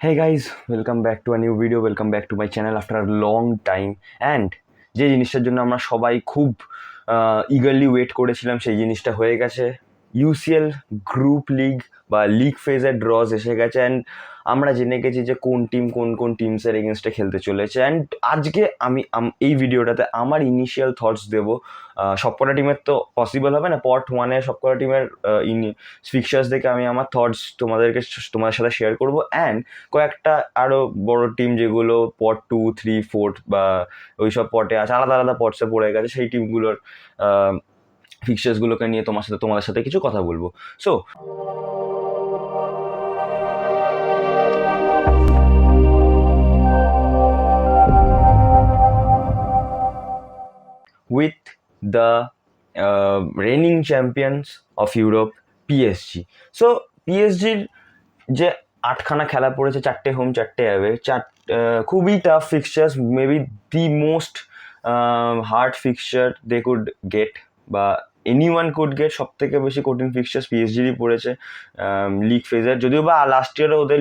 Hey guys, welcome back to a new video. Welcome back to my channel after a long time. And যে জিনিসটার জন্য আমরা সবাই খুব ইগারলি ওয়েট করেছিলাম সেই জিনিসটা হয়ে গেছে। ইউসিএল গ্রুপ লিগ বা লিগ ফেজের ড্রজ এসে গেছে অ্যান্ড আমরা জেনে গেছি যে কোন টিম কোন টিমসের এগেনস্টে খেলতে চলেছে। অ্যান্ড আজকে আমি এই ভিডিওটাতে আমার ইনিশিয়াল থটস দেবো। সবকটা টিমের তো পসিবল হবে না, পার্ট ওয়ানে সবকটা টিমের ফিকচার্স দেখে আমি আমার থটস তোমাদের সাথে শেয়ার করবো। অ্যান্ড কয়েকটা আরও বড় টিম যেগুলো পট 2, 3, 4 বা ওইসব পটে আছে, আলাদা আলাদা পটসে পড়ে গেছে, সেই টিমগুলোর ফিক্সার্সগুলোকে নিয়ে তোমাদের সাথে কিছু কথা বলবো। So with the reigning champions of Europe, PSG. So পিএসজির যে আটখানা খেলা পড়েছে, চারটে হোম চারটে অ্যাওয়ে, খুবই tough fixtures, maybe the most hard fixture they could get বা এনিওয়ান কুড গেট। সব থেকে বেশি কঠিন ফিক্সচার্স পিএসজিরই পড়েছে লিগ ফেজের। যদিও বা লাস্ট ইয়ারও ওদের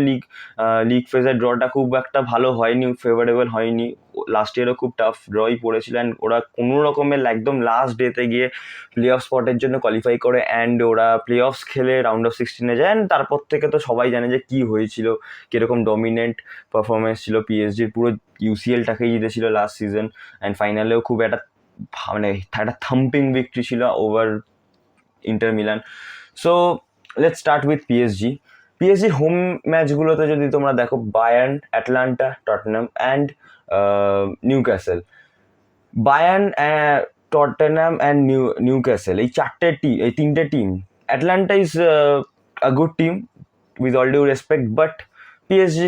লিগ ফেজের ড্রটা খুব একটা ভালো হয়নি, ফেভারেবল হয়নি। লাস্ট ইয়ারও খুব টাফ ড্রই পড়েছিল অ্যান্ড ওরা কোনো রকমের একদম লাস্ট ডেতে গিয়ে প্লে অফ স্পটের জন্য কোয়ালিফাই করে অ্যান্ড ওরা প্লে অফস খেলে রাউন্ড অফ 16-এ যায়। অ্যান্ড তারপর থেকে তো সবাই জানে যে কী হয়েছিল, কীরকম ডমিনেন্ট পারফরমেন্স ছিল পিএসজির, পুরো ইউসিএলটাকেই জিতেছিল লাস্ট সিজন অ্যান্ড ফাইনালেও খুব একটা একটা থাম্পিং ভিক্টরি ছিল over inter Milan. So let's start with পিএসজির হোম ম্যাচগুলোতে যদি তোমরা দেখো, Bayern, Atlanta, টটনাম and Newcastle. Bayern, Tottenham and Newcastle, এই তিনটে team. Atlanta is a good team with all due respect, but PSG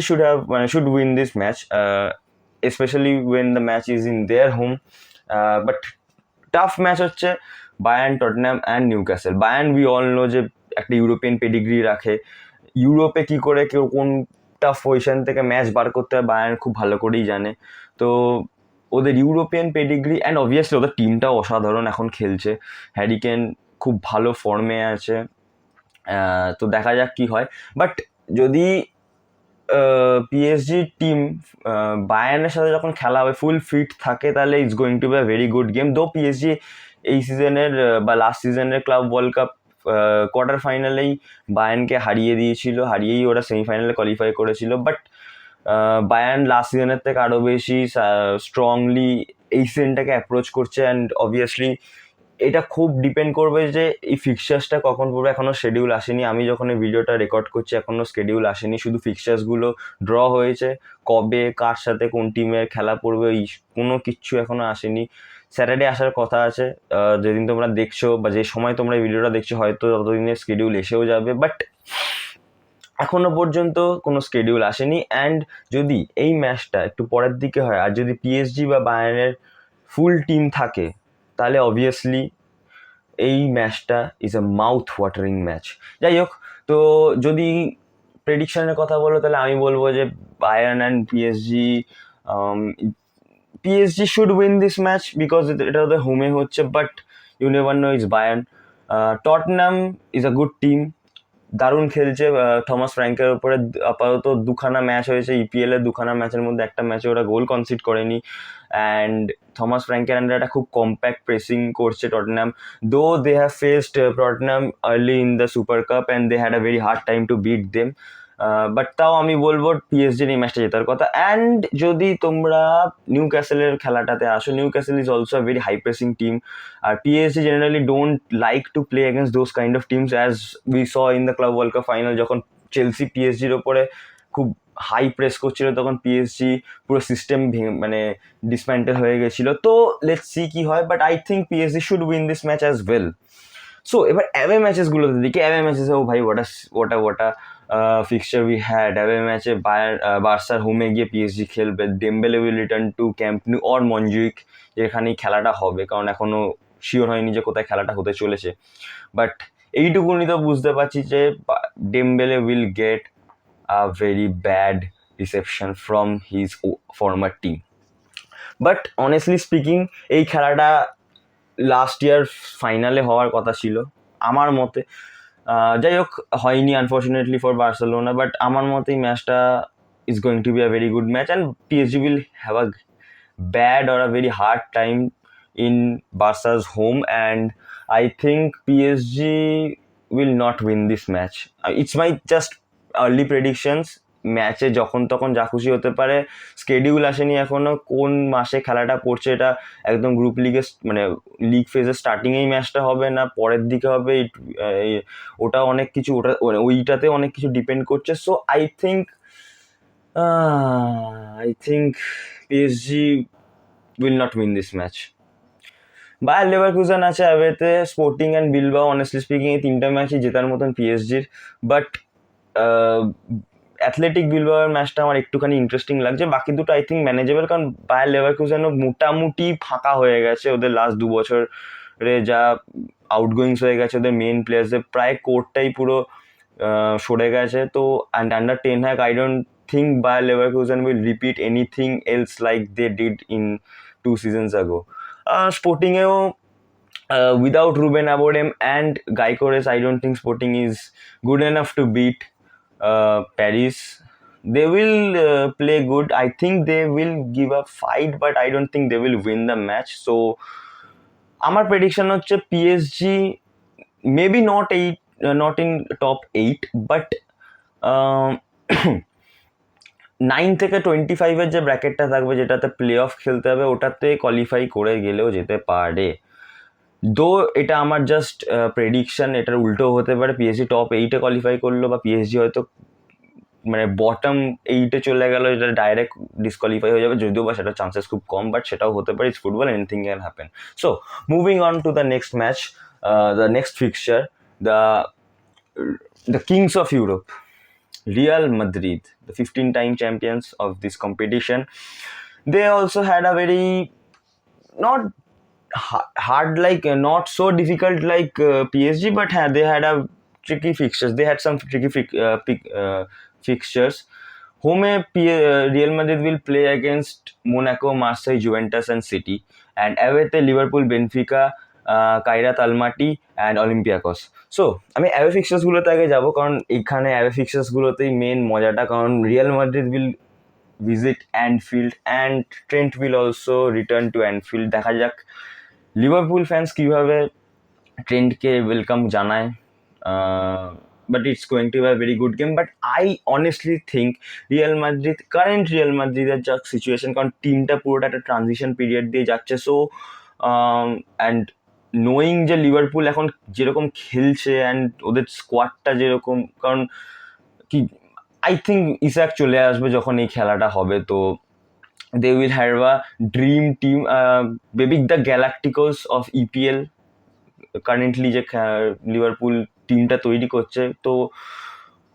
should win this match, especially when the match is in their home. But tough match হচ্ছে Bayern, Tottenham and Newcastle. Bayern we all know যে একটা European pedigree রাখে। ইউরোপে কী করে কেউ কোনটা position থেকে match বার করতে হয় বায়ার্ন খুব ভালো করেই জানে। তো ওদের ইউরোপিয়ান পেডিগ্রি অ্যান্ড অবভিয়াসলি ওদের টিমটাও অসাধারণ এখন খেলছে। হ্যারি কেন খুব ভালো ফর্মে আছে। তো দেখা যাক কি হয়। বাট যদি পিএসজি টিম বায়ার্নের সাথে যখন খেলা হবে ফুল ফিট থাকে, তাহলে it's going to be a very good game. দো পিএসজি এই সিজনের বা লাস্ট সিজনের ক্লাব ওয়ার্ল্ড কাপ কোয়ার্টার ফাইনালেই বায়ার্নকে হারিয়েই ওরা সেমিফাইনালে কোয়ালিফাই করেছিল। বাট বায়ার্ন লাস্ট সিজনের থেকে আরও বেশি স্ট্রংলি এই সিজনটাকে অ্যাপ্রোচ করছে অ্যান্ড অবভিয়াসলি এটা খুব ডিপেন্ড করবে যে এই ফিক্সার্সটা কখন পড়বে। এখনও শিডিউল আসেনি, আমি যখন এই ভিডিওটা রেকর্ড করছি এখনও শিডিউল আসেনি, শুধু ফিক্সার্সগুলো ড্র হয়েছে। কবে কার সাথে কোন টিমের খেলা পড়বে এই কোনো কিচ্ছু এখনও আসেনি। স্যাটারডে আসার কথা আছে, যেদিন তোমরা দেখছো বা যে সময় তোমরা এই ভিডিওটা দেখছো হয়তো ততদিনের শিডিউল এসেও যাবে। বাট এখনো পর্যন্ত কোনো শিডিউল আসেনি। অ্যান্ড যদি এই ম্যাচটা একটু পরের দিকে হয় আর যদি পিএসজি বা বায়ার্নের ফুল টিম থাকে, তাহলে অবভিয়াসলি এই ম্যাচটা is a mouth watering match. যাই হোক, তো যদি প্রেডিকশনের কথা বলো তাহলে আমি বলবো যে Bayern and PSG should win this match because এটা ওদের হোমে হচ্ছে। But you never know, is Bayern. Tottenham is a good team, দারুণ খেলছে। থমাস ফ্র্যাঙ্কের ওপরে আপাতত দুখানা ম্যাচ হয়েছে ইপিএল এর, দুখানা ম্যাচের মধ্যে একটা ম্যাচে ওরা গোল কনসিড করেনি। অ্যান্ড থমাস ফ্র্যাঙ্কের আন্ডারে একটা খুব কম্প্যাক্ট প্রেসিং করছে Tottenham. Though they have faced Tottenham early in the super cup and they had a very hard time to beat them. But তাও আমি বলবো পিএসজির এই ম্যাচটা জেতার কথা। অ্যান্ড যদি তোমরা নিউ ক্যাসেলের খেলাটাতে আসো, Newcastle is also a very high pressing team. আর PSG generally don't like to play against those kind of teams as we saw in the club world cup final, যখন Chelsea পিএসজির ওপরে খুব high press করছিল তখন PSG পুরো system dismantle হয়ে গেছিলো। তো লেটস সি কি হয়, but I think PSG should win this match as well. So এবার অ্যাওয়ে ম্যাচেসগুলোতে দেখি। অ্যাওয়ে ম্যাচেসেও ভাই ওটা ফিক্সচার উই হ্যাড। অ্যাওয়ে ম্যাচে বার্সার হোমে গিয়ে পিএসজি খেলবে। Dembele will return to Camp Nou or Montjuic, যেখানেই খেলাটা হবে, কারণ এখনও শিওর হয়নি যে কোথায় খেলাটা হতে চলেছে। বাট এইটুকুনি তো বুঝতে পারছি যে Dembélé will get a very bad reception from his former team. But honestly speaking এই খেলাটা লাস্ট ইয়ার ফাইনালে হওয়ার কথা ছিল আমার মতে। যাই হোক, হয়নি আনফর্চুনেটলি ফর বার্সেলোনা। বাট আমার মতে এই ম্যাচটা is going to be a very good match, and PSG will have a bad or a very hard time in Barca's home, and I think PSG will not win this match. It's my just early predictions. ম্যাচে যখন তখন যা খুশি হতে পারে, schedule আসেনি এখনো, কোন মাসে খেলাটা পড়ছে এটা একদম গ্রুপ লিগের মানে লিগ ফেজের স্টার্টিংয়েই ম্যাচটা হবে না পরের দিকে হবে, ওটা অনেক কিছু, ওটা ওইটাতে অনেক কিছু ডিপেন্ড করছে। So I think PSG will not win this match. Bayer Leverkusen আছে অ্যাওয়েতে, Sporting and Bilbao, honestly speaking এই তিনটা ম্যাচই জেতার মতন পিএসজির, বাট অ্যাথলেটিক বিলবাওয়ের ম্যাচটা আমার একটুখানি ইন্টারেস্টিং লাগছে, বাকি দুটো আই থিঙ্ক ম্যানেজেবল, কারণ বায়ার লেভারকুসেনও মোটামুটি ফাঁকা হয়ে গেছে, ওদের লাস্ট 2 বছরে যা আউটগোয়িংস হয়ে গেছে, ওদের মেন প্লেয়ার্সদের প্রায় কোরটাই পুরো সরে গেছে। তো and under ten hack I don't think Bayer Leverkusen will repeat anything else like they did in 2 seasons ago. Sporting-এও without Ruben Amorim and Guy Corres, I don't think Sporting is good enough to beat Paris. They will play good. I think they will give a fight, but I don't think they will win the match. So আমার prediction হচ্ছে PSG maybe not in top 8, but 9 থেকে 25-এর যে ব্র্যাকেটটা থাকবে, যেটাতে play of খেলতে হবে, ওটাতে qualify করে গেলেও যেতে পারে। দো এটা আমার জাস্ট প্রেডিকশন, এটার উল্টো হতে পারে, পিএসজি টপ 8-এ কোয়ালিফাই করলো, বা পিএসজি হয়তো মানে বটম 8-এ চলে গেল, এটা ডাইরেক্ট ডিসকোয়ালিফাই হয়ে যাবে, যদিও বা সেটা চান্সেস খুব কম, বাট সেটাও হতে পারে, it's football, anything can happen. So moving on to the next match, the next fixture, the kings of Europe, Real Madrid, the 15-time champions of this competition. They also had a very not hard, like not so difficult like PSG, but they had a tricky fixtures. They had some tricky fixtures. Home Real Madrid will play against Monaco, Marseille, Juventus and City, and away Liverpool, Benfica, Kairat Almaty and Olympiacos. So আমি away ফিক্সার্সগুলোতে আগে যাবো, কারণ এখানে away ফিক্সার্সগুলোতেই main মজাটা, কারণ Real Madrid will visit Anfield and Trent will also return to Anfield. দেখা যাক লিভারপুল ফ্যান্স কীভাবে ট্রেন্টকে ওয়েলকাম জানায়, but it's going to be a very good game. But I honestly think current Real Madrid যা situation, কারণ টিমটা পুরোটা একটা ট্রানজিশন পিরিয়ড দিয়ে যাচ্ছে, সো অ্যান্ড নোয়িং যে লিভারপুল এখন যেরকম খেলছে অ্যান্ড ওদের স্কোয়াডটা যেরকম, কারণ কি আই থিঙ্ক ইসাক চলে আসবে যখন এই খেলাটা হবে, তো they will have a dream team, baby the galacticos of EPL currently যে লিভারপুল টিমটা তৈরি করছে। তো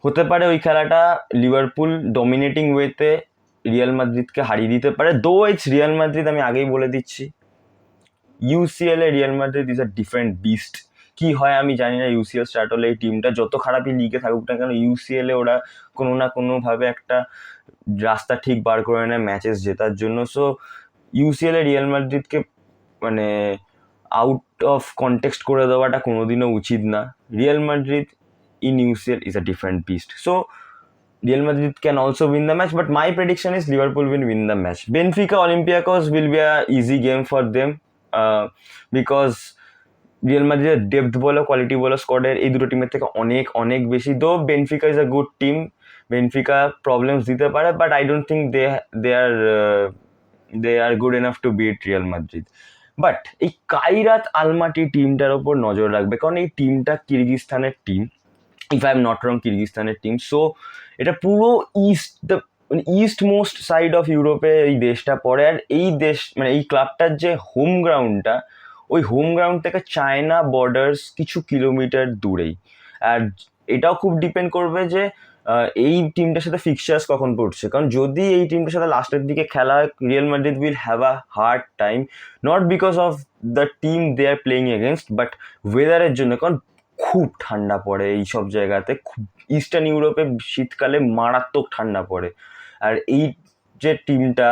হতে পারে ওই খেলাটা লিভারপুল ডমিনেটিং ওয়েতে রিয়াল মাদ্রিদকে হারিয়ে দিতে পারে, দো ইটস রিয়াল মাদ্রিদ। আমি আগেই বলে দিচ্ছি, UCL A Real Madrid is a different beast. কি হয় আমি জানি না, ইউসিএল স্টার্ট হলে এই টিমটা যত খারাপই লিগে থাকুক না কেন, ইউসিএল এ ওরা কোনো না কোনোভাবে একটা রাস্তা ঠিক বার করে নেয় ম্যাচেস জেতার জন্য। সো ইউসিএল এ রিয়াল মাদ্রিদকে মানে আউট অফ কনটেক্সট করে দেওয়াটা কোনোদিনও উচিত না। Real Madrid in UCL is a different beast. So Real Madrid can also win the match, but my prediction is Liverpool will win the match. Benfica Olympiacos will be a easy game for them, because Real মাদ্রিদের depth বলো, quality বলো, স্কোয়াডের এই দুটো টিমের থেকে অনেক অনেক বেশি। Though Benfica is a good team, Benfica problems দিতে পারে, but I don't think they are good enough to beat Real Madrid. But এই কাইরাত আলমাটি টিমটার ওপর নজর রাখবে, কারণ এই টিমটা কিরগিজস্তানের team, if I am not wrong কিরগিজস্তানের টিম। সো এটা পুরো ইস্ট মোস্ট সাইড অফ ইউরোপে এই দেশটা পড়ে, আর এই দেশ মানে এই ক্লাবটার যে হোম গ্রাউন্ডটা, ওই হোম গ্রাউন্ড থেকে চায়না বর্ডার্স কিছু কিলোমিটার দূরেই। আর এটাও খুব ডিপেন্ড করবে যে এই টিমটার সাথে ফিক্সার্স কখন পড়ছে, কারণ যদি এই টিমটার সাথে লাস্টের দিকে খেলা হয়, Real Madrid will have a hard time, not because of the team they are playing against, but ওয়েদারের জন্য, কারণ খুব ঠান্ডা পড়ে এই সব জায়গাতে, খুব ইস্টার্ন ইউরোপে শীতকালে মারাত্মক ঠান্ডা পড়ে। আর এই যে টিমটা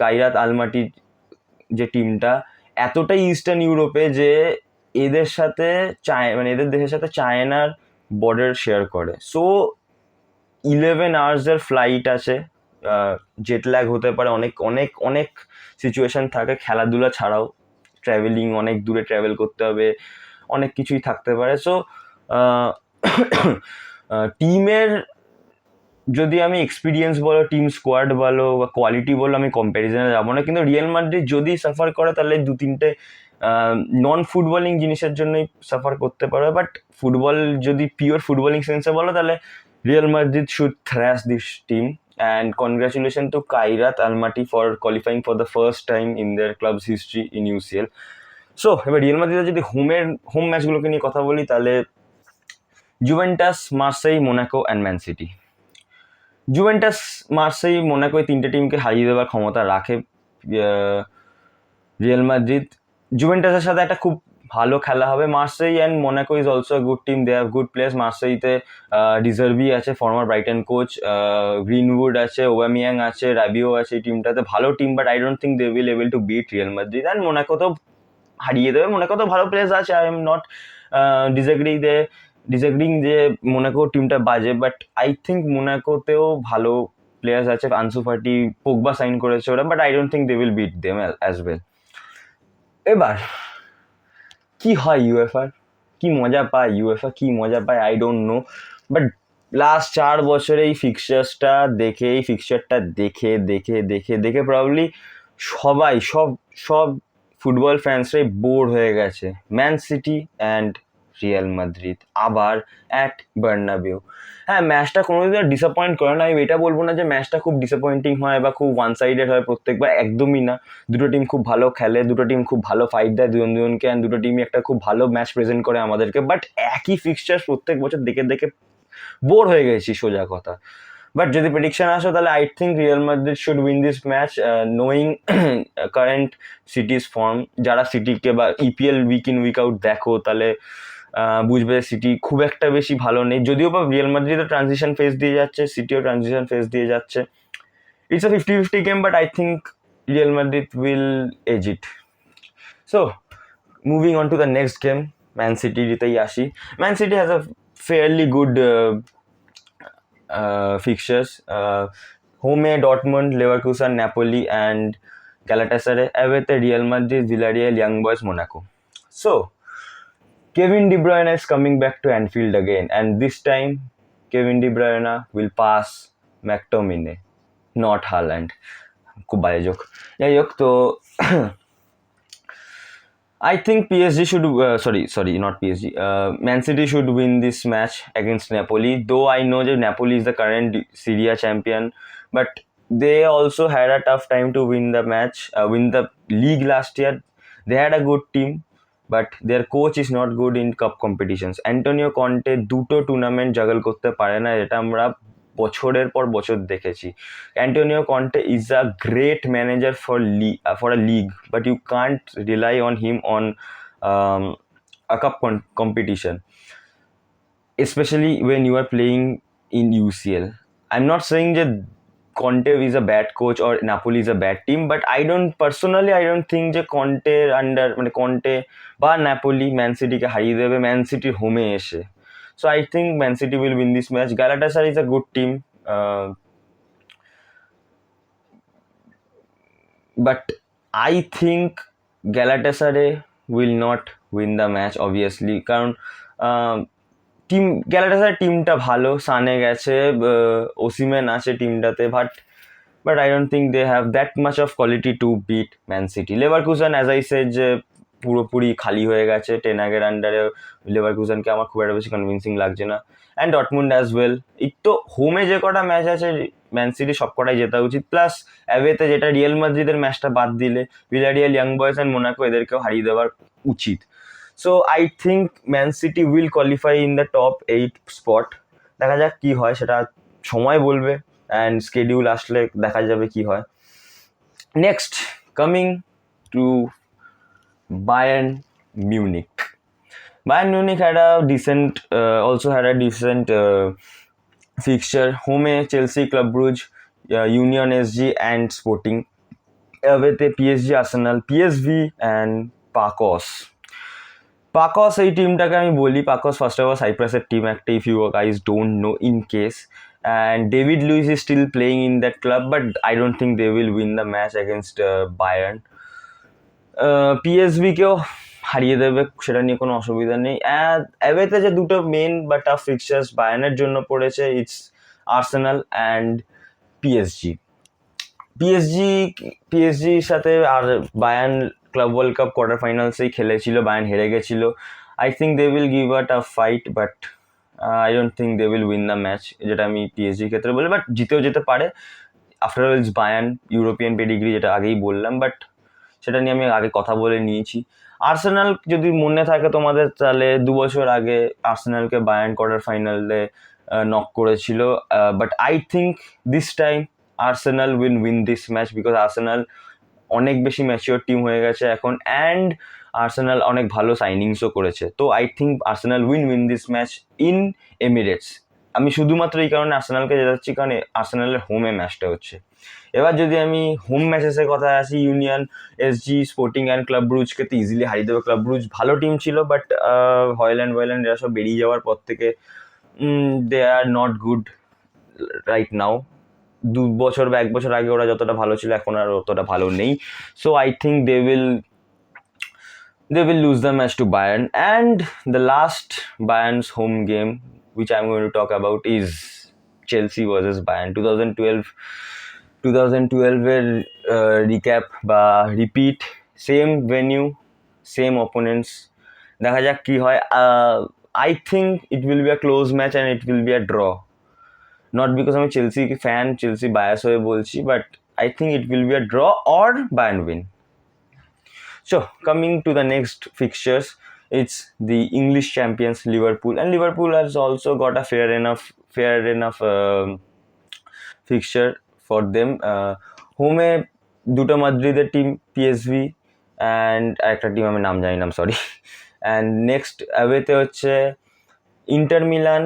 কাইরাত আলমাটির যে টিমটা এতটাই ইস্টার্ন ইউরোপে যে এদের সাথে মানে এদের দেশের সাথে চায়নার বর্ডার শেয়ার করে। সো 11 আওয়ার্সের ফ্লাইট আছে, জেট ল্যাগ হতে পারে, অনেক অনেক অনেক সিচুয়েশন থাকে খেলাধুলা ছাড়াও, ট্রাভেলিং, অনেক দূরে ট্রাভেল করতে হবে, অনেক কিছুই থাকতে পারে। সো টিমের যদি আমি এক্সপিরিয়েন্স বলো, টিম স্কোয়াড বলো বা কোয়ালিটি বলো, আমি কম্প্যারিজনে যাবো না, কিন্তু রিয়াল মাদ্রিদ যদি সাফার করে তাহলে 2-3টে নন ফুটবলিং জিনিসের জন্যই সাফার করতে পারবে। বাট ফুটবল যদি পিওর ফুটবলিং সেন্সে বলো তাহলে Real Madrid should thrash this team, and congratulation to Kairat Almaty for qualifying for the first time in their clubs history in UCL. So এবার রিয়াল মাদ্রিদের যদি হোম ম্যাচগুলোকে নিয়ে কথা বলি তাহলে Juventus, Marseille, Monaco and Man City. Juventus, Marseille, Monaco এই 3টে টিমকে হারিয়ে দেওয়ার ক্ষমতা রাখে রিয়াল মাদ্রিদ। জুভেন্টাসের সাথে একটা খুব ভালো খেলা হবে। Marseille and Monaco is also a good team, they have good players. মার্সেইতে ডিজার্ভি আছে, ফর্মার ব্রাইটন কোচ, গ্রিনউড আছে, ওবামিয়াং আছে, রাবিও আছে এই টিমটাতে, ভালো টিম। But I don't think they will able to beat Real Madrid. And Monaco তো হারিয়ে দেবে, মোনাকো তো ভালো প্লেয়ার্স আছে, আই এম নট ডিসএগ্রিং যে মোনাকো টিমটা বাজে, বাট আই থিঙ্ক মোনাকোতেও ভালো প্লেয়ার্স আছে। আনসু ফাটি, পোগবা সাইন করেছে ওরা, but I don't think they will beat them as well. এবার কি হয় ইউএফার, কি মজা পায় ইউএফা, কি মজা পায় I don't no. But last 4 বছরে এই ফিক্সচারটা দেখে দেখে দেখে দেখে প্রবাবলি সব ফুটবল ফ্যান্সরাই বোর হয়ে গেছে। Man city and Real Madrid আবার অ্যাট বার্নাবেউ। হ্যাঁ, ম্যাচটা কোনোদিন ডিসঅ্যাপয়েন্ট করে না, আমি এটা বলবো না যে ম্যাচটা খুব ডিসঅ্যাপয়েন্টিং হয় বা খুব ওয়ান সাইডেড হয় প্রত্যেকবার, একদমই না। দুটো টিম খুব ভালো খেলে, দুটো টিম খুব ভালো ফাইট দেয় দুজনকে, অ্যান্ড দুটো টিমই একটা খুব ভালো ম্যাচ প্রেজেন্ট করে আমাদেরকে। বাট একই ফিক্সচার প্রত্যেক বছর দেখে দেখে বোর হয়ে গেছি, সোজা কথা। বাট যদি প্রেডিকশন আসো তাহলে I think Real Madrid should win this match, knowing current City's form. যারা সিটিকে বা EPL week in week out দেখো তাহলে বুঝবে সিটি খুব একটা বেশি ভালো নেই, যদিও বা রিয়াল মাদ্রিদও ট্রানজিশন ফেজ দিয়ে যাচ্ছে, সিটিও ট্রানজিশন ফেজ দিয়ে যাচ্ছে। It's a 50-50 game, but I think Real Madrid will edge it. So moving on to the next game, Man সিটিতেই আসি। Man City has a fairly good fixtures. Home Dortmund, Leverkusen, Napoli and Galatasaray. Away Real Madrid, Villarreal, Young Boys, Monaco. So Kevin De Bruyne is coming back to Anfield again, and this time Kevin De Bruyne will pass McTominay, not Haaland. খুব বাজে joke. যাই হোক, তো I think PSG should, not PSG, Man City should win this match against Napoli. Though I know that Napoli is the current Serie A champion, but they also had a tough time to win the league last year. They had a good team, but their coach is not good in cup competitions. Antonio Conte দুটো tournament juggle করতে পারে না, এটা আমরা বছরের পর বছর দেখেছি। Antonio Conte is a great manager for a league, but you can't rely on him on a cup competition, especially when you are playing in UCL. I'm not saying that Conte is a bad coach or Napoli is a bad team, but I don't think যে Conte মানে Conte বা Napoli man সিটিকে হারিয়ে দেবে man সিটির হোমে এসে। So I think Man City will win this match. Galatasaray is a good team, but I think Galatasaray will not win the match, obviously, কারণ গ্যালাটাসারাই টিমটা ভালো, সানে গেছে, ওসিম্যান আছে টিমটাতে, but I don't think they have that much of quality to beat Man City. Leverkusen, as I said, যে পুরোপুরি খালি হয়ে গেছে টেন হাগের আন্ডারে, লেভারকুসেনকে আমার খুব একটা বেশি কনভিন্সিং লাগছে না। And Dortmund as well. এই তো হোমে যে কটা ম্যাচ আছে ম্যান সিটি সব কটাই জেতা উচিত, প্লাস অ্যাওয়েতে যেটা রিয়াল মাদ্রিদের ম্যাচটা বাদ দিলে Villarreal, Young Boys and Monaco এদেরকেও হারিয়ে দেওয়ার উচিত। So I think Man City will qualify in the top 8 spot. দেখা যাক কি হয়, সেটা সময় বলবে, অ্যান্ড স্কেডিউল আসলে দেখা যাবে কি হয়। Next, coming to Bayern Munich. Bayern Munich also had a decent fixture. Home Chelsea, Club Brugge, Union SG and Sporting. With PSG, Arsenal, PSV and Pacos. এই টিমটাকে আমি বলি, পাকস ফার্স্ট অফ অল সাইপ্রাসের টিম একটা, if you guys don't know, in case. and David Luiz is still playing in that club, but I don't think they will win the match against Bayern. PSV কেও হারিয়ে দেবে, সেটা নিয়ে কোনো অসুবিধা নেই। অ্যাওয়েতে যে দুটো মেন বা টাফ ফিক্সার্স বায়ার্নের জন্য পড়েছে, ইটস আর্সেনাল অ্যান্ড পিএসজি। পিএসজির সাথে আর Bayern Club world Cup quarter ফাইনালসেই খেলেছিল, বায়ার্ন হেরে গেছিল। I think they will give a tough fight, but I don't think they will win the match, যেটা আমি পিএসজির ক্ষেত্রে বলি। বাট জিতেও যেতে পারে, after all it's Bayern, European pedigree, যেটা আগেই বললাম, বাট সেটা নিয়ে আমি আগে কথা বলে নিয়েছি। আর্সেনাল যদি মনে থাকে তোমাদের, তাহলে 2 বছর আগে আর্সেনালকে বায়ার্ন কোয়ার্টার ফাইনালে নক করেছিল, but I think this time Arsenal will win this match, because Arsenal অনেক বেশি ম্যাচিওর টিম হয়ে গেছে এখন, অ্যান্ড আর্সেনাল অনেক ভালো সাইনিংসও করেছে। তো I think Arsenal win this match in Emirates. আমি শুধুমাত্র এই কারণে আর্সেনালকে জেতাচ্ছি, কারণ আর্সেনালের হোমে ম্যাচটা হচ্ছে। এবার যদি আমি হোম ম্যাচেসের কথা আসি, Union SG, Sporting and club ব্রুজকে তো ইজিলি হারিয়ে দেবে। ক্লাব ব্রুজ ভালো টিম ছিল, বাট হয়ল্যান্ড এরা সব বেরিয়ে যাওয়ার পর থেকে they are not good right now. 2 বছর বা 1 বছর আগে ওরা যতটা ভালো ছিল, এখন আর অতটা ভালো নেই। So I think they will lose the match to Bayern. And the last Bayern's home game, which I'm going to talk about, is Chelsea versus Bayern 2012 এর রিক্যাপ বা repeat, same venue, same opponents. দেখা যাক কি হয়। I think it will be a close match and it will be a draw. Not because আমি Chelsea fan, Chelsea bias হয়ে বলছি, but I think it will be a draw or Bayern win. So, coming to the next fixtures, it's the English champions Liverpool, and Liverpool has also got a fair enough fixture for them. Home দুটো মাদ্রিদের team, PSV and একটা team আমি নাম জানি না, sorry. And next অ্যাওয়েতে হচ্ছে Inter Milan,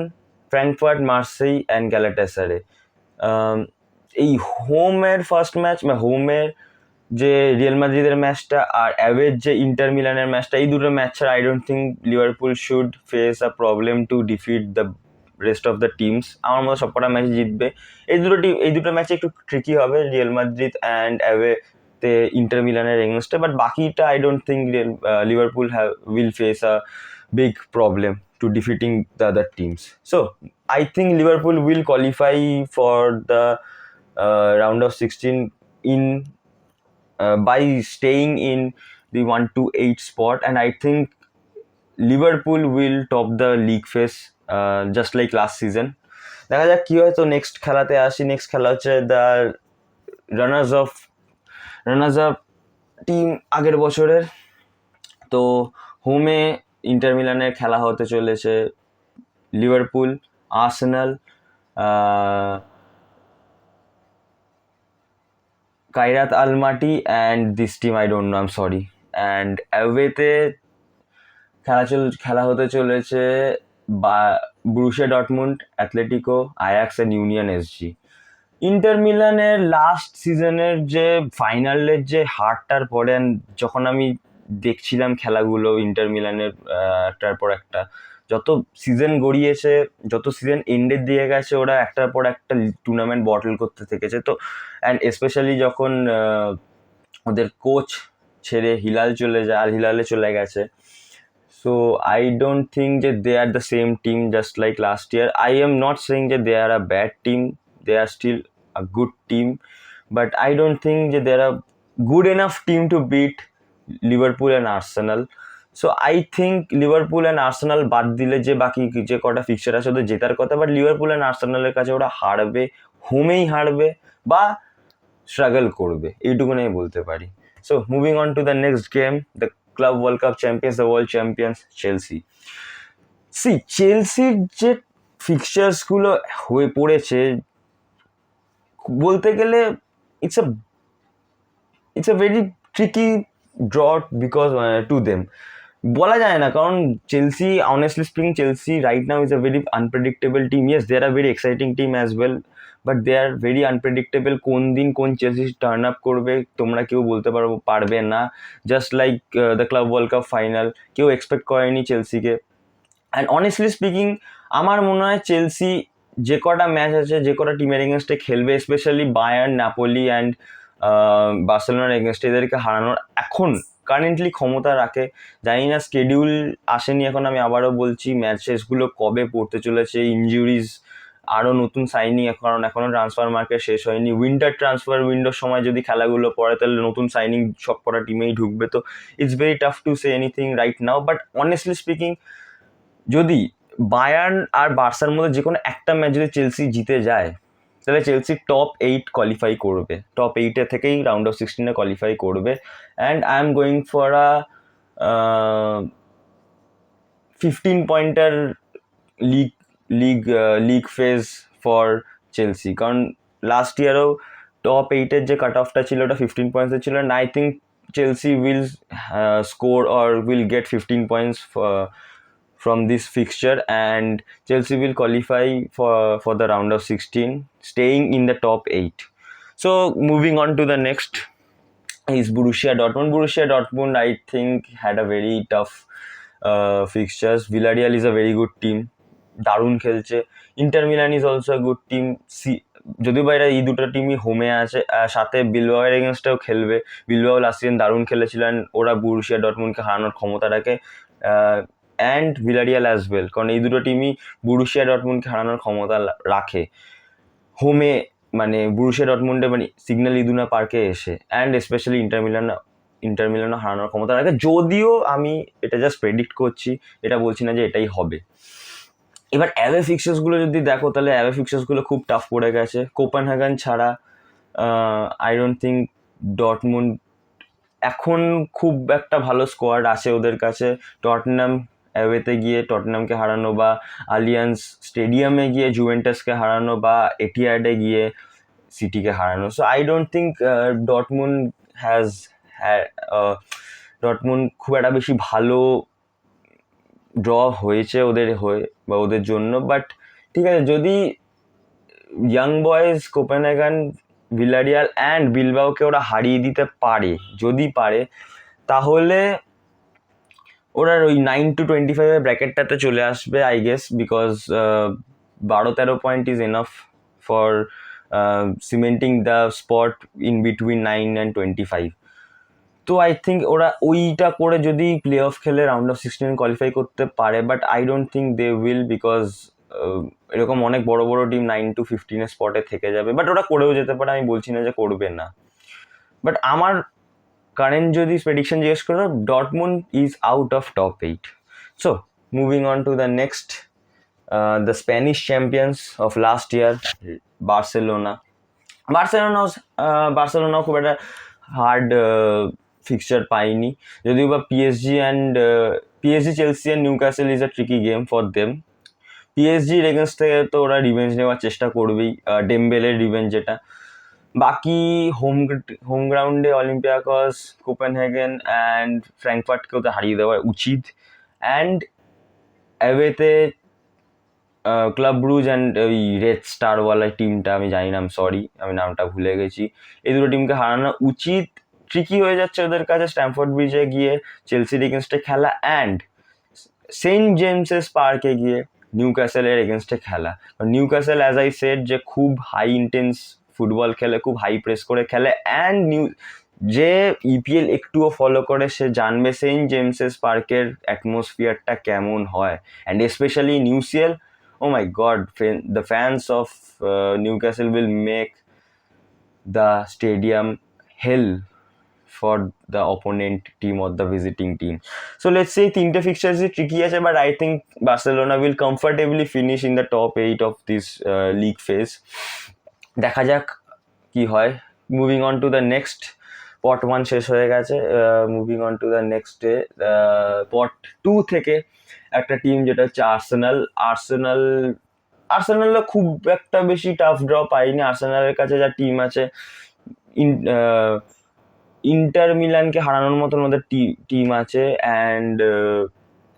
Frankfurt, Marseille and Galatasaray. এই হোমের ফার্স্ট ম্যাচ, হোমের যে রিয়াল মাদ্রিদের ম্যাচটা আর অ্যাওয়ের যে ইন্টার মিলানের ম্যাচটা, এই দুটো ম্যাচ ছাড়া I don't think Liverpool should face a problem two defeat the rest of the teams. আমার মতো সবকটা ম্যাচ জিতবে। এই দুটো ম্যাচে একটু ট্রিকি হবে, রিয়াল মাদ্রিদ অ্যান্ড অ্যাওয়েতে ইন্টার মিলানের এগেনস্টে, বাট বাকিটা I don't think Liverpool will face a big problem to defeating the other teams. So I think Liverpool will qualify for the round of 16 in by staying in the 1 to 8 spot, and I think Liverpool will top the league phase just like last season. দেখা যাক কি হয়। তো next খেলাতে আসি। Next খেলা হচ্ছে the runners up team আগের বছরের। তো হোমে ইন্টার মিলানের খেলা হতে চলেছে Liverpool, Arsenal, Kairat Almaty and this team I don't know, I am sorry. And অ্যাওয়েতে খেলা হতে চলেছে Borussia Dortmund, Atletico, Ajax and Union SG. Inter মিলানের লাস্ট সিজনের যে ফাইনালের যে হারটার পরে, যখন আমি দেখছিলাম খেলাগুলো ইন্টার মিলানের একটার পর একটা, যত সিজন গড়িয়েছে, যত সিজন এন্ডের দিয়ে গেছে, ওরা একটার পর একটা টুর্নামেন্ট বটল করতে থেকেছে। তো অ্যান্ড স্পেশালি যখন ওদের কোচ ছেড়ে হিলাল চলে যায়, আর হিলালে চলে গেছে, so I don't think that they are the same team just like last year. I am not saying that they are a bad team, they are still a good team, but I don't think that they are a good enough team to beat Liverpool and Arsenal. So I think Liverpool and Arsenal বাদ দিলে যে বাকি যে কটা fixer আছে ওদের জেতার কথা, বাট লিভারপুল অ্যান্ড আর্সেনালের কাছে ওরা হারবে, হোমেই হারবে বা স্ট্রাগল করবে, এইটুকুনি আমি বলতে পারি। So moving on to the next game, the club world cup champions, the world champions Chelsea. চেলসির যে ফিক্সার্সগুলো হয়ে পড়েছে, বলতে গেলে it's a very tricky draw because to them, বলা যায় না। কারণ Chelsea, honestly speaking, Chelsea right now is a very unpredictable team. Yes, they are a very exciting team as well, but they are very unpredictable. কোন দিন কোন Chelsea turn up করবে তোমরা কেউ বলতে পারবে না। Just like the club world cup final, কেউ এক্সপেক্ট করেনি চেলসিকে। অ্যান্ড অনেস্টলি স্পিকিং, আমার মনে হয় চেলসি যে কটা ম্যাচ আছে, যে কটা টিমের এগেনস্টে খেলবে, স্পেশালি বায়ার্ন, নাপোলি অ্যান্ড বার্সেলোনার এগেনস্টে, এদেরকে হারানোর এখন কারেন্টলি ক্ষমতা রাখে। জানি না, স্কেডিউল আসেনি এখন, আমি আবারও বলছি ম্যাচেসগুলো কবে পড়তে চলেছে, ইনজুরিজ, আরও নতুন সাইনিং, কারণ এখনও ট্রান্সফার মার্কেট শেষ হয়নি। উইন্টার ট্রান্সফার উইন্ডোর সময় যদি খেলাগুলো পড়ে তাহলে নতুন সাইনিং সব কটা টিমেই ঢুকবে, তো it's very tough to say anything right now. But honestly speaking, যদি বায়ার্ন আর বার্সার মধ্যে যে কোনো একটা ম্যাচ যদি চেলসি জিতে যায়, তাহলে চেলসি টপ 8 কোয়ালিফাই করবে, টপ 8 থেকেই রাউন্ড অফ 16 কোয়ালিফাই করবে। And I am going for a 15 pointer league league phase for Chelsea, কারণ লাস্ট ইয়ারও টপ 8-এর যে কাট অফটা ছিল ওটা 15 পয়েন্টসের ছিল, and I think Chelsea will score or will get 15 points from this fixture, and Chelsea will qualify for the round of 16, staying in the top 8. So moving on to the next is Borussia Dortmund. Borussia Dortmund, I think, had a very tough fixtures. Villarreal is a very good team, দারুণ খেলছে। Inter Milan is also a good team. যদিও বা এরা এই দুটো টিমই হোমে আছে, সাথে বিলবাওয়ের এগেনস্টেও খেলবে। বিলবাও লাস্ট সিজন দারুণ খেলেছিলেন, ওরা বুরুশিয়া ডটমুন্ডকে হারানোর ক্ষমতা রাখে, অ্যান্ড ভিলারিয়াল অ্যাজ ওয়েল, কারণ এই দুটো টিমই বুরুশিয়া ডটমুন্ডকে হারানোর ক্ষমতা রাখে হোমে, মানে বুরুশিয়া ডটমুন্ডে, মানে সিগন্যাল ইদুনা পার্কে এসে, অ্যান্ড স্পেশালি ইন্টার মিলানও হারানোর ক্ষমতা রাখে। যদিও আমি এটা জাস্ট প্রেডিক্ট করছি, এটা বলছি না যে এটাই হবে। এবার অ্যাওয়ে ফিক্সার্সগুলো যদি দেখো, তাহলে অ্যাওয়ে ফিক্সার্সগুলো খুব টাফ পড়ে গেছে। কোপেনহেগেন ছাড়া আই ডোন্ট থিঙ্ক ডটমুন্ড এখন খুব একটা ভালো স্কোয়াড আছে ওদের কাছে। টটনহ্যাম অ্যাওয়েতে গিয়ে টটনহ্যামকে হারানো, বা আলিয়ান্স স্টেডিয়ামে গিয়ে জুভেন্টাসকে হারানো, বা এটিহাডে গিয়ে সিটিকে হারানো। So I don't think Dortmund has Dortmund খুব একটা বেশি ভালো ড্র হয়েছে ওদের হয়ে বা ওদের জন্য। বাট ঠিক আছে, যদি Young Boys Copenhagen, Villarreal and বিলবাওকে ওরা হারিয়ে দিতে পারে, যদি পারে, তাহলে ওরা ওই 9 to 25 ব্র্যাকেটটাতে চলে আসবে I guess, because 12-13 point is enough for cementing the spot in between 9 and 25। তো আই থিঙ্ক ওরা ওইটা করে যদি প্লে অফ খেলে রাউন্ড অফ 16 কোয়ালিফাই করতে পারে, but I don't think they will, because এরকম অনেক বড় বড় টিম 9 to 15 স্পটে থেকে যাবে। বাট ওরা করেও যেতে পারে, আমি বলছি না যে করবে না। বাট আমার কারেন্ট যদি প্রেডিকশন জিজ্ঞেস করো, Dortmund is out of top 8। So moving on to the next, the Spanish champions of last year, Barcelona. বার্সেলোনাও খুব একটা হার্ড ফিক্সচার পাইনি, যদিও বা PSG, Chelsea and Newcastle is a tricky game for them. পিএসজির against থেকে তো ওরা রিভেঞ্জ নেওয়ার চেষ্টা করবেই, ডেমবেলের রিভেঞ্জ যেটা। বাকি হোম গ্রাউন্ডে অলিম্পিয়াকস, কোপেনহেগেন অ্যান্ড ফ্র্যাঙ্কফার্টকেও তো হারিয়ে দেওয়া উচিত, অ্যান্ড অ্যাওয়েতে ক্লাব ব্রুজ অ্যান্ড ওই রেড স্টারওয়ালা টিমটা, আমি জানি না, আমি নামটা ভুলে গেছি, এই দুটো টিমকে হারানো উচিত। ট্রিকি হয়ে যাচ্ছে ওদের কাছে স্ট্যামফোর্ড ব্রিজে গিয়ে চেলসির এগেনস্টে খেলা, অ্যান্ড সেন্ট জেমসেস পার্কে গিয়ে নিউক্যাসেলের এগেনস্টে খেলা। নিউক্যাসেল, অ্যাজ আই সেড, যে খুব হাই ইন্টেন্স ফুটবল খেলে, খুব হাই প্রেস করে খেলে, অ্যান্ড যে ইপিএল একটুও ফলো করে সে জানবে সেন্ট জেমসেস পার্কের অ্যাটমসফিয়ারটা কেমন হয়, and specially Newcastle. Oh my God, the fans of Newcastle will make the stadium hell for the opponent team or the visiting team. So let's say তিনটে fixtures is tricky আছে, but I think Barcelona will comfortably finish in the top 8 of this league phase. দেখা যাক কি হয়। Moving on to the next, pot 1 শেষ হয়ে গেছে, moving on to the next day, pot 2 থেকে একটা টিম যেটা হচ্ছে আর্সেনাল খুব একটা বেশি টাফ ড্র পাইনি। আর্সেনালের কাছে যা টিম আছে, ইন্টার মিলানকে হারানোর মতন ওদের টিম আছে, অ্যান্ড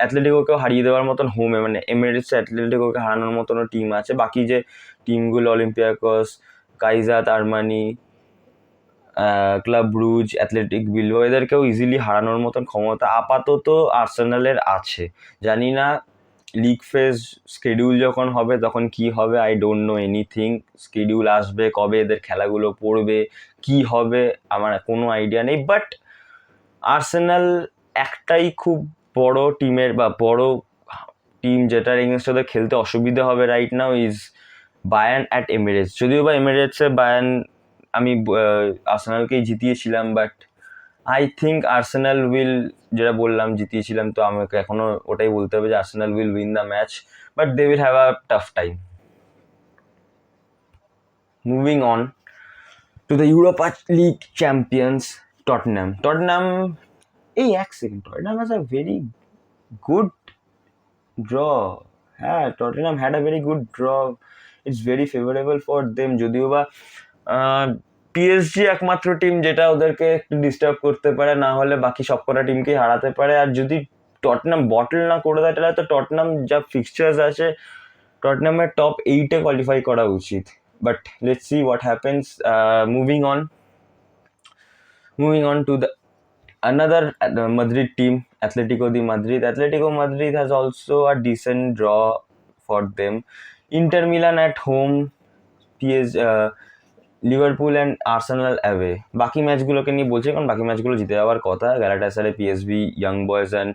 অ্যাথলেটিকোকেও হারিয়ে দেওয়ার মতন হোমে, মানে এমিরেটস অ্যাথলেটিকোকে হারানোর মতনও টিম আছে। বাকি যে টিমগুলো Olympiacos, Kairat Almaty, Club Brugge, Athletic Bilbao, এদেরকেও ইজিলি হারানোর মতন ক্ষমতা আপাতত আর্সেনালের আছে। জানি না লিগ ফেজ স্কেডিউল যখন হবে তখন কি হবে I don't know anything. Schedule আসবে কবে, এদের খেলাগুলো পড়বে, কি হবে আমার কোনো আইডিয়া নেই। বাট আর্সেনাল একটাই খুব বড় টিমের বা বড় টিম যেটার এগেনস্ট ওদের খেলতে অসুবিধা হবে right now is Bayern at Emirates. যদিও বা এমিরেটসে বায়ার্ন আমি আর্সেনালকেই জিতিয়েছিলাম, but I think Arsenal will, যেটা বললাম জিতিয়েছিলাম তো আমাকে এখনো ওটাই বলতে হবে যে Arsenal will win the match, but they will have a tough time. Moving on to the Europa League champions Tottenham এই এক second, Tottenham has a very good draw. হ্যাঁ, Tottenham had a very good draw, it's very favourable for them. যদিও বা PSG একমাত্র team যেটা ওদেরকে একটু disturb করতে পারে, না হলে বাকি সবকটা টিমকেই হারাতে পারে। আর যদি টটনাম বটল না করে দেয় তাহলে তো টটনাম যা ফিক্সচার্স আছে টটনামের টপ 8-এ কোয়ালিফাই করা উচিত। But let's see what happens. Moving on to the another Madrid team, Atletico de Madrid. Atletico Madrid has also a decent draw for them. Inter Milan at home, Liverpool and Arsenal away. বাকি ম্যাচগুলোকে নিয়ে বলছি কারণ বাকি ম্যাচগুলো জিতে যাওয়ার কথা। Galatasaray, PSV, Young Boys and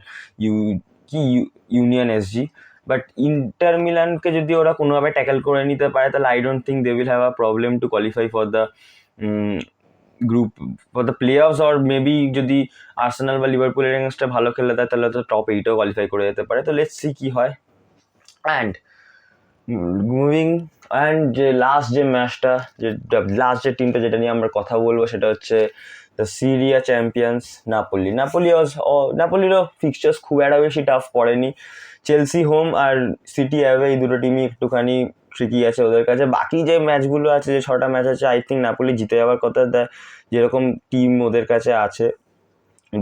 Union SG. But Inter মিলানকে যদি ওরা কোনোভাবে ট্যাকেল করে নিতে পারে তাহলে I don't think they will have a problem to qualify for the group, for the playoffs. Or maybe যদি আর্সেনাল বা লিভারপুলের এগেন্সটে ভালো খেলে দেয় তাহলে তো টপ 8-এও কোয়ালিফাই করে যেতে পারে। তো লেটস সি কি হয়। অ্যান্ড মুভিং অ্যান্ড যে লাস্ট যে ম্যাচটা, লাস্ট যে টিমটা যেটা নিয়ে আমরা কথা বলবো সেটা হচ্ছে দ্য সিরিয়া চ্যাম্পিয়ন্স নাপোলি। নাপোলিরও ফিক্সচার্স খুব একটা বেশি টাফ পড়েনি। চেলসি হোম আর সিটি অ্যাওয়ে, এই দুটো টিমই একটুখানি ট্রিকি আছে ওদের কাছে। বাকি যে ম্যাচগুলো আছে, যে 6টা ম্যাচ আছে, আই থিঙ্ক নাপোলি জিতে যাওয়ার কথা, যেরকম টিম ওদের কাছে আছে।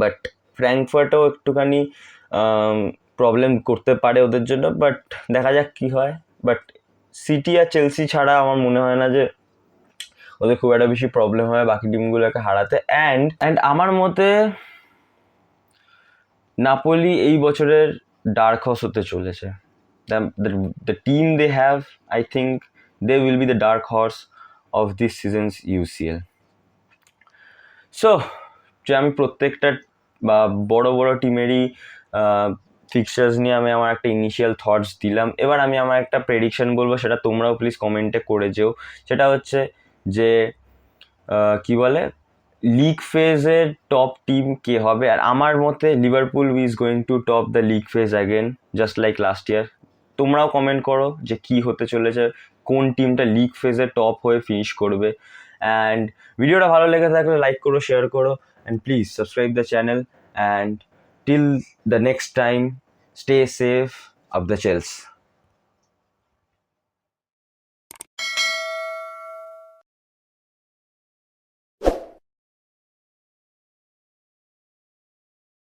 বাট ফ্র্যাঙ্কফার্টও একটুখানি প্রবলেম করতে পারে ওদের জন্য, বাট দেখা যাক কি হয়। বাট সিটি আর চেলসি ছাড়া আমার মনে হয় না যে ওদের খুব একটা বেশি প্রবলেম হয় বাকি টিমগুলোকে হারাতে। অ্যান্ড আমার মতে নাপোলি এই বছরের ডার্ক হর্স হতে চলেছে। The team they have, I think they will be the dark horse of this season's UCL. So যে আমি প্রত্যেকটা বা বড় বড় টিমেরই ফিক্সার্স নিয়ে আমি আমার একটা ইনিশিয়াল থটস দিলাম। এবার আমি আমার একটা প্রেডিকশন বলবো, সেটা তোমরাও প্লিজ কমেন্টে করে যেও। সেটা হচ্ছে যে কি বলে, লিগ ফেজের টপ টিম কে হবে। আর আমার মতে Liverpool is going to top the league phase again, just like last year. তোমরাও কমেন্ট করো যে কি হতে চলেছে, কোন টিমটা লিগ ফেজে টপ হয়ে ফিনিশ করবে। অ্যান্ড ভিডিওটা ভালো লেগে থাকলে লাইক করো, শেয়ার করো, and please subscribe the channel. And till the next time, stay safe, up the Chels.